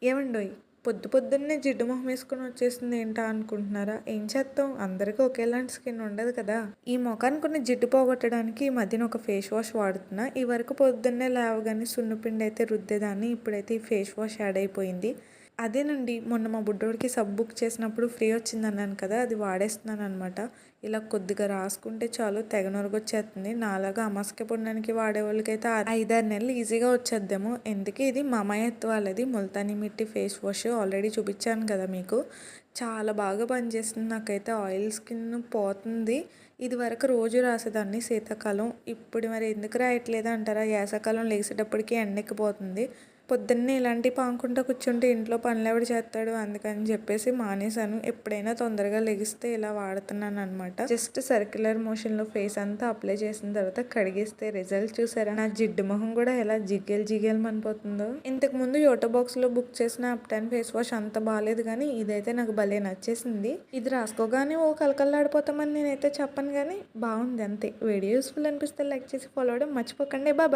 ఏవండోయ్! పొద్దున్నే జిడ్డు మొహం ఏసుకొని వచ్చేసింది ఏంటా అనుకుంటున్నారా? ఏం చేత్తాం అందరికీ ఒకేలాంటి స్కిన్ ఉండదు కదా! ఈ మొఖానికున్న జిడ్డు పోగొట్టడానికి ఈ మధ్యన ఒక ఫేస్ వాష్ వాడుతున్నా. ఈ వరకు పొద్దున్నే లేవగానే సున్నిపిండి అయితే రుద్దేదాన్ని. ఇప్పుడైతే ఈ ఫేస్ వాష్ యాడ్ అయిపోయింది. అదేనండి మొన్న మా బుడ్డోడికి సబ్బు బుక్ చేసినప్పుడు ఫ్రీ వచ్చిందన్నాను కదా! అది వాడేస్తున్నాననమాట. ఇలా కొద్దిగా రాసుకుంటే చాలు తెగ నొరగొచ్చేస్తుంది. నాలాగా అమాసక పుణ్యానికి వాడేవాళ్ళకైతే 5, 6 నెలలు ఈజీగా వచ్చేద్దేమో. ఎందుకే ఇది మమాయత్ వాళ్ళది ముల్తానీ మిట్టి ఫేస్ వాష్ ఆల్రెడీ చూపించాను కదా మీకు. చాలా బాగా పనిచేస్తుంది. నాకైతే ఆయిల్ స్కిన్ పోతుంది. ఇది వరకు రోజు రాసేదాన్ని శీతాకాలం. ఇప్పుడు మరి ఎందుకు రాయట్లేదు అంటారా? వేసవకాలం లేసేటప్పటికి ఎండెక్కిపోతుంది. పొద్దున్నే ఇలాంటివి పాముకుంటూ కూర్చుంటే ఇంట్లో పనులెవడు చేస్తాడు అందుకని చెప్పేసి మానేశాను. ఎప్పుడైనా తొందరగా లెగిస్తే ఇలా వాడుతున్నాను అనమాట. జస్ట్ సర్క్యులర్ మోషన్లో ఫేస్ అంతా అప్లై చేసిన తర్వాత కడిగేస్తే రిజల్ట్ చూసారా? నా జిడ్డు మొహం కూడా ఎలా జిగ్గేలు మనిపోతుందో. ఇంతకు ముందు యోటో బాక్స్లో బుక్ చేసిన అప్టాన్ ఫేస్ వాష్ అంత బాగాలేదు కానీ ఇదైతే నాకు భలే నచ్చేసింది. ఇది రాసుకోగానే ఓ కలకల్లాడిపోతామని నేనైతే చెప్పను కానీ బాగుంది అంతే. వీడియో యూస్ఫుల్ అనిపిస్తే లైక్ చేసి ఫాలో అవ్వడం మర్చిపోకండి. బాయ్.